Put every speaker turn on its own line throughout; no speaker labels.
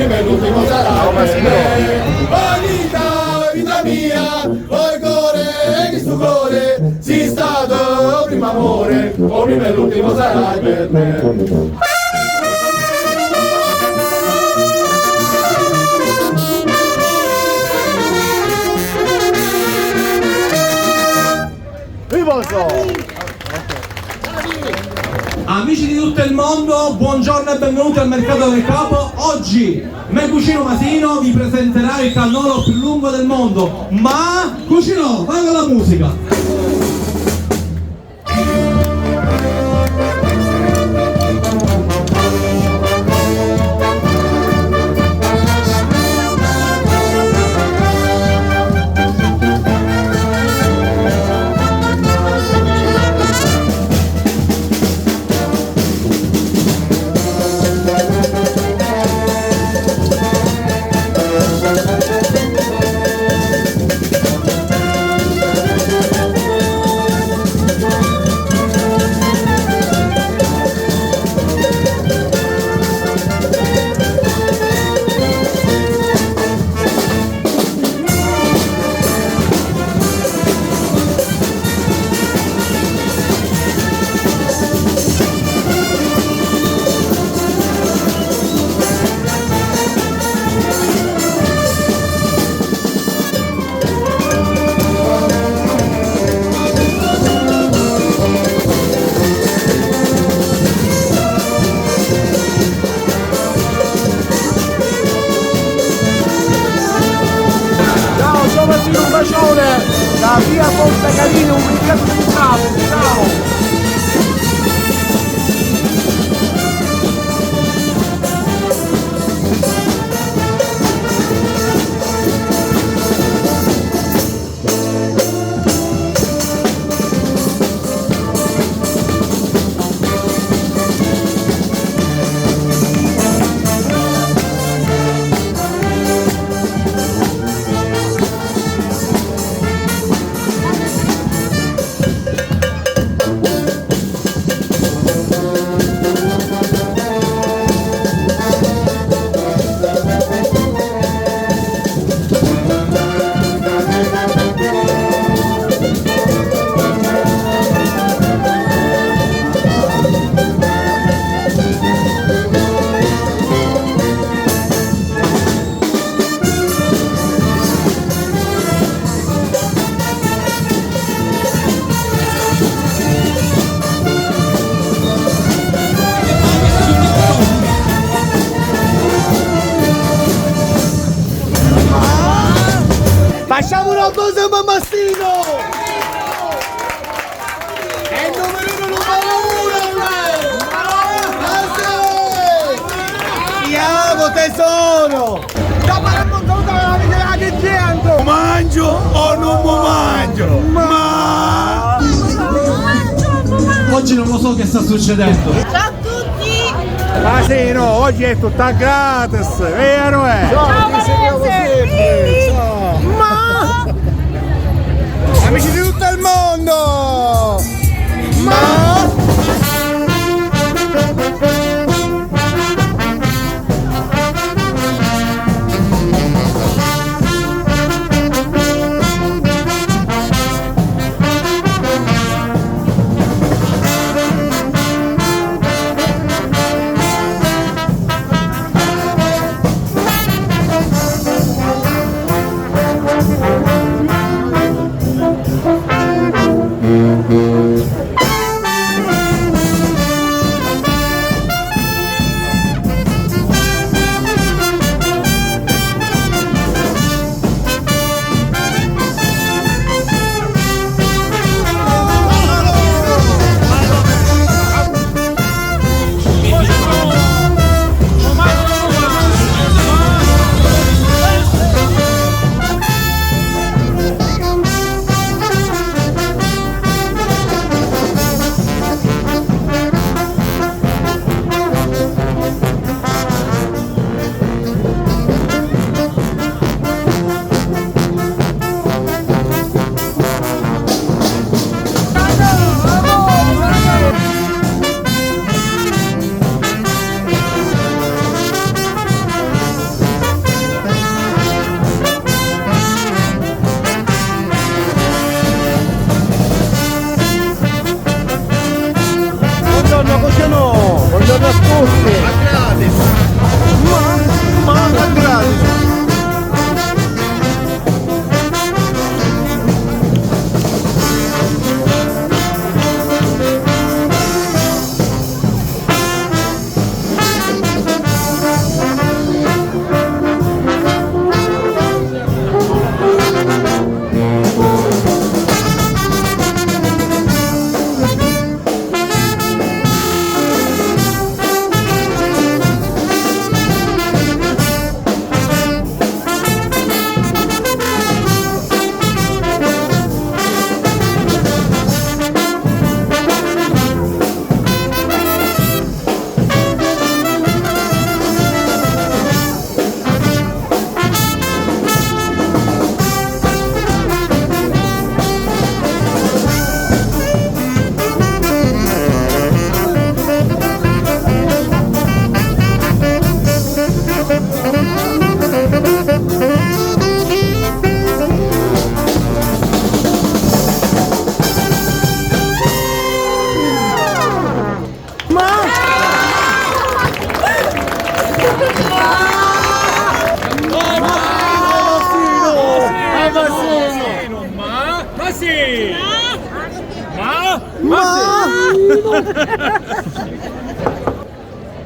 prima e l'ultimo sarà per me. Oh vita mia, oh cuore, che sto cuore, sei stato primo amore, oh prima e l'ultimo sarai per me.
Amici di tutto il mondo, buongiorno e benvenuti al Mercato del Capo. Oggi me Cucino Masino vi presenterà il cannolo più lungo del mondo. Ma Cucino, vai con la musica!
Un bacione da via Ponte Carino, un brigato di Capo, ciao! Facciamo una cosa a Massino! È il numero uno! Ti amo tesoro! Dopo la montatura la vedrà che dentro! Mangio o non mi mangio? Ma...
Oggi non lo so che sta succedendo.
Ciao a tutti!
Ma sì, no, oggi è tutta gratis, vero è?
Ciao Varese!
Ma... Amici di tutto il mondo! Ma...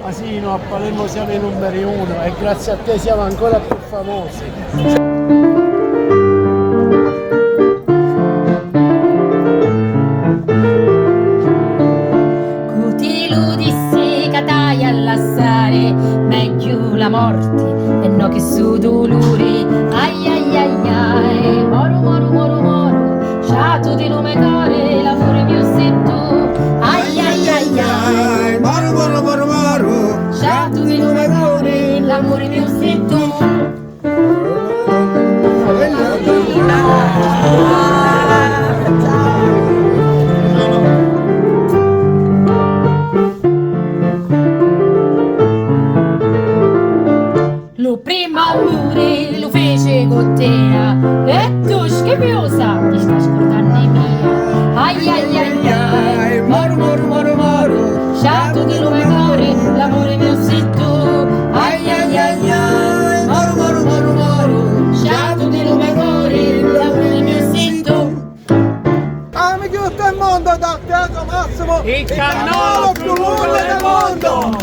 Masino, a Palermo siamo i numeri uno e grazie a te siamo ancora più famosi.
Catai all'assare, meglio la morte e no che su dolore. Ai ai ai ai, moro moro moro moro, sciato di lume core, l'amore mio sei tu. Ai ai ai ai,
Moro moro moro moro.
sciato di lume core, l'amore mio sei tu. Lo primo amore lo fece con te e tu schifiosa ti stai scordando mia. Ai ai ai ai, moro moro moro moro, sciato di lume core, l'amore mio sei tu. Ai ai ai ai, moro moro moro moro, sciato di lume core, l'amore mio sei tu.
Amici di tutto il mondo da Teatro Massimo, il cannolo più lungo del mondo.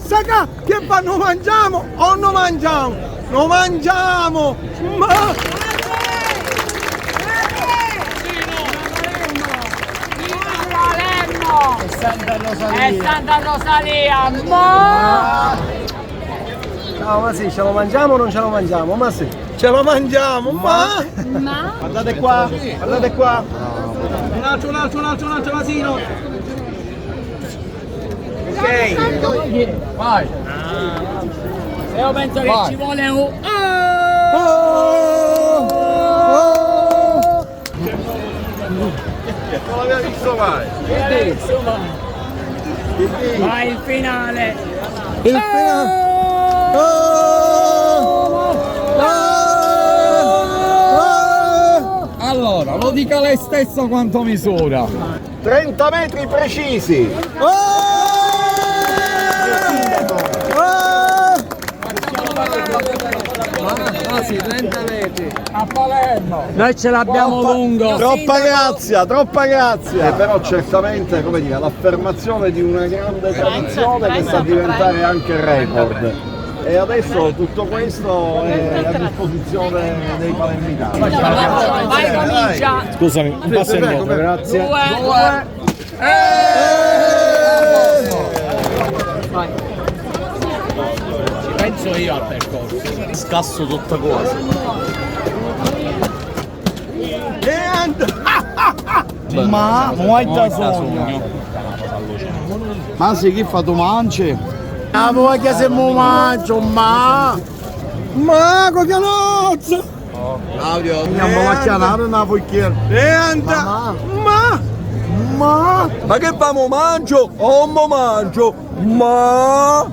Saga, che fa? Non mangiamo o non mangiamo? Non mangiamo! Ma...
È Santa Rosalia, ma...
No, ma sì, ce lo mangiamo o non ce lo mangiamo? Ma sì, ce lo mangiamo, ma... Guardate qua, guardate qua. Un altro, Masino. Ok.
Vai! Io penso che ci vuole un...
Non l'abbiamo visto mai.
Vai il finale!
Il finale.
Allora, lo dica lei stesso quanto misura.
30 metri precisi.
Quasi 30 metri.
A Palermo! Noi ce l'abbiamo lungo!
Troppa grazia, troppa grazia. Però certamente, come dire, l'affermazione di una grande tradizione che sta a diventare anche record. E adesso tutto questo è a disposizione dei palermitani.
Vai, comincia!
Scusami, un passo indietro, grazie.
Penso io al percorso.
Scasso tutta cosa. Ma muoita sogno. Ma sì, che fa tu mangi?
La voglia se mu mangio, ma coglianozzo!
Claudio,
Andiamo a chiamare una forchiera. Ma che famo mangio? Oh, mo mangio! Ma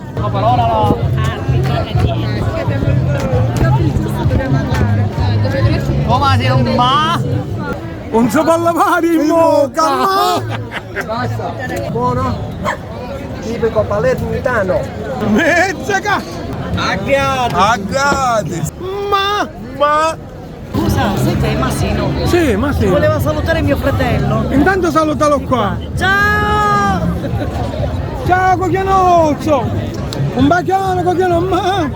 Come sei un ma?
non si può lavare in bocca! Buono? Tipico palermitano! Mezzaca! A gratis! Ma!
Scusa, sei te Massino?
Sì, ma sì!
Voleva salutare mio fratello.
Intanto salutalo qua!
Ciao!
Ciao coglianozzo! Un bacione cogliano, ma!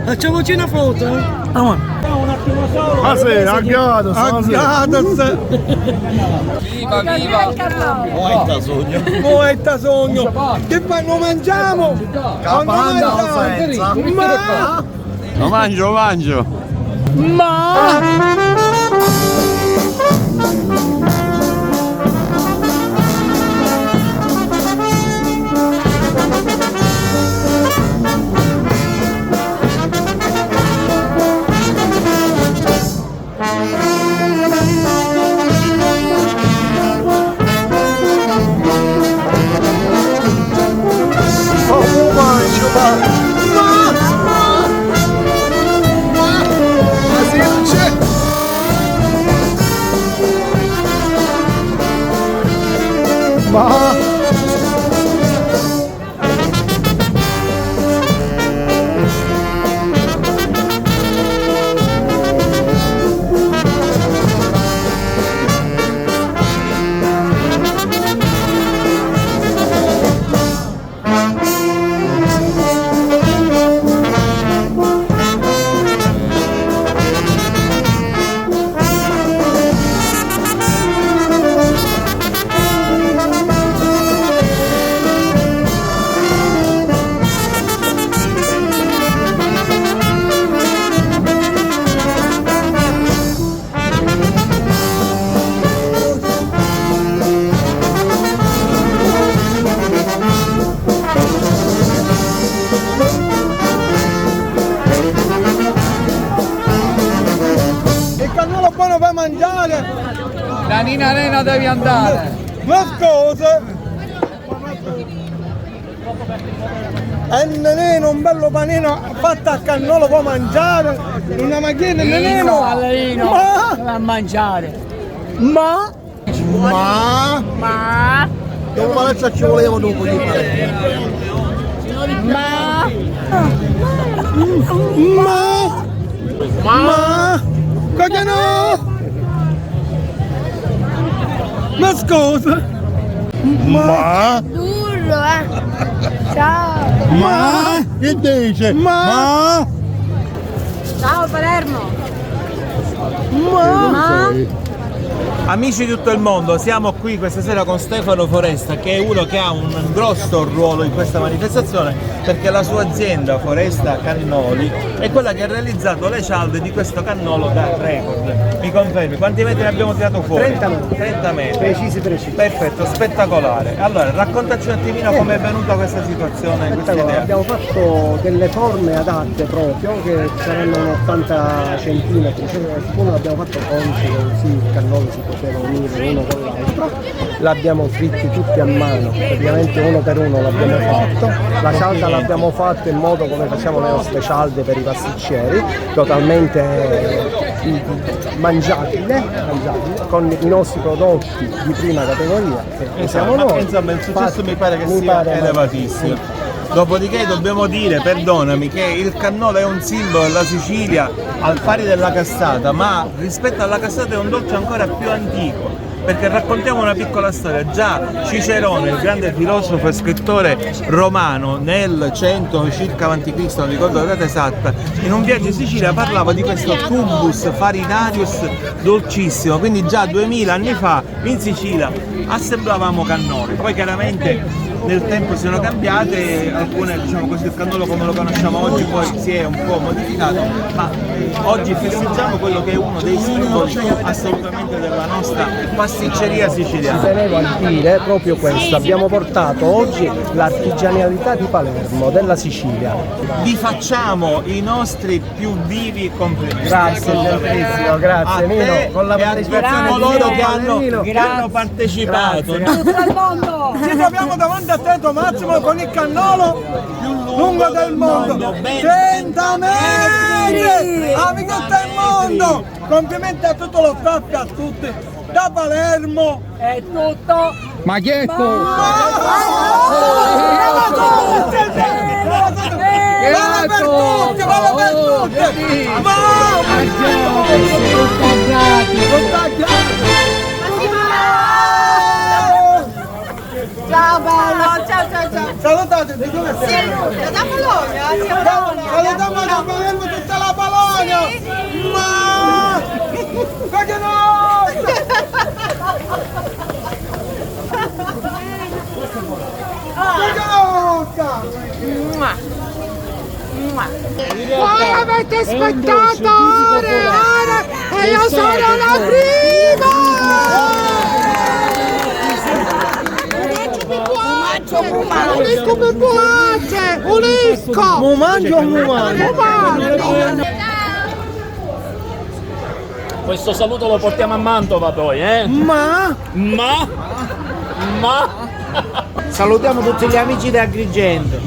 Facciamoci una foto?
Un attimo solo! Ah sì, a gratis!
viva, viva! Muoita sogno.
Muoita sogno! Che fanno mangiamo? Ma!
Lo mangio!
Ma si non c'è!
neneno per mangiare.
Da Nina Nena devi andare.
Ma scusa. E il neneno, un bello panino fatto a cannolo può mangiare. Una macchina il neneno.
a mangiare.
Ma
Dopo palestra ci volevo dopo di fare.
Ma cosa no? Ma scusa.
Duro, Ciao.
Ma che dice?
Ma
Ciao Palermo.
Amici di tutto il mondo, siamo qui questa sera con Stefano Foresta, che è uno che ha un grosso ruolo in questa manifestazione perché la sua azienda Foresta Cannoli è quella che ha realizzato le cialde di questo cannolo da record. Mi confermi? Quanti metri abbiamo tirato fuori?
30 metri.
30 metri.
Precisi.
Perfetto, spettacolare. Allora, raccontaci un attimino come è venuta questa situazione, questa idea.
Abbiamo fatto delle forme adatte proprio, che saranno 80 centimetri, siccome l'abbiamo fatto conci, così il cannolo si poteva unire uno con l'altro, l'abbiamo fritti tutti a mano, praticamente uno per uno l'abbiamo fatto, la cialda l'abbiamo fatta in modo come facciamo le nostre cialde per i pasticceri, totalmente mangiabile, con i nostri prodotti di prima categoria che siamo noi.
Insomma, il successo mi pare che sia elevatissimo.
Sì.
Dopodiché dobbiamo dire, perdonami, che il cannolo è un simbolo della Sicilia al pari della cassata, ma rispetto alla cassata è un dolce ancora più antico, perché raccontiamo una piccola storia. Già Cicerone, il grande filosofo e scrittore romano, nel 100 circa a.C., non ricordo la data esatta, in un viaggio in Sicilia parlava di questo tubus farinarius dolcissimo, quindi già 2000 anni fa in Sicilia assemblavamo cannoli. Poi chiaramente nel tempo sono cambiate, alcune, diciamo così, il cannolo come lo conosciamo oggi poi si è un po' modificato, ma oggi festeggiamo quello che è uno dei simboli assolutamente della nostra pasticceria siciliana.
Tenevo a dire proprio questo, abbiamo portato oggi l'artigianalità di Palermo, della Sicilia.
Vi facciamo i nostri più vivi complimenti.
Grazie, gentilissimo, grazie
a
Nino,
te
con la
e a tutti coloro che hanno partecipato.
Tutto il mondo.
Ci troviamo davanti a te Massimo con il cannolo più lungo del mondo, 30 metri, amico del mondo, complimenti a tutto lo staff e a tutti, da Palermo
È tutto.
Ma che è
vale per tutti,
Ciao bello, ciao.
salutate, di dove siamo?
Da Bologna, siamo da Bologna.
Salutiamo da Palermo tutta la Bologna! Ma che no!
Voi avete aspettato ore e io sono la prima! Unisco mi piace! Unisco!
Mu mangio o mu mangio?
Questo saluto lo portiamo a Mantova poi, eh?
Ma
Salutiamo tutti gli amici di Agrigento.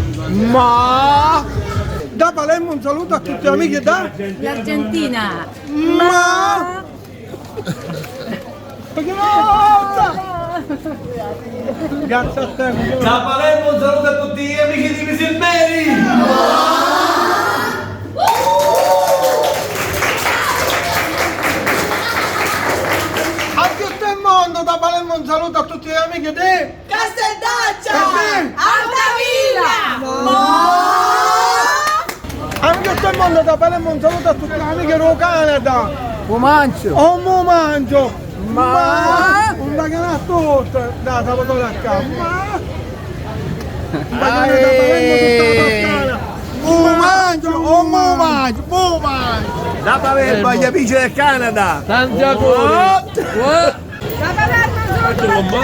da Palermo un saluto a tutti gli amici da
L'Argentina.
Ma che no! Grazie a te.
Da Palermo un saluto a tutti gli amici di Misilberi!
A tutto il mondo da Palermo un saluto a tutti gli amici di
Casteldaccia!
E
Altavilla!
a tutto il mondo da Palermo un saluto a tutti gli amici del Canada.
Mu mangio.
Oh mu mangio! Ma un bacana a tutto da Salvatore a capo. Un bacana da Palermo tutta la Toscana. Mu mangio!
Da Palermo agli amici del Canada!
Tanti auguri.
Da Palermo un saluto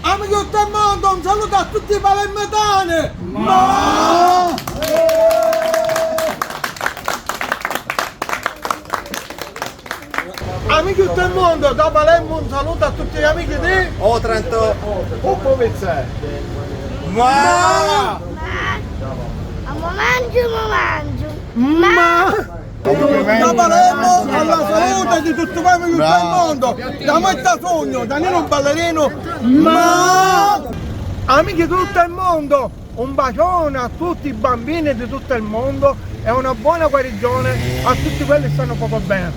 Amici di tutto il mondo, un saluto a tutti i palermitani! Ma tutto il mondo, da Palermo un saluto a tutti gli amici di
Otranto.
Popovizze.
Ma!
Da Palermo alla salute di tutti quelli di tutto il mondo, da Metta Sogno, da Nino Ballerino, ma amici di tutto il mondo, un bacione a tutti i bambini di tutto il mondo e una buona guarigione a tutti quelli che stanno poco bene.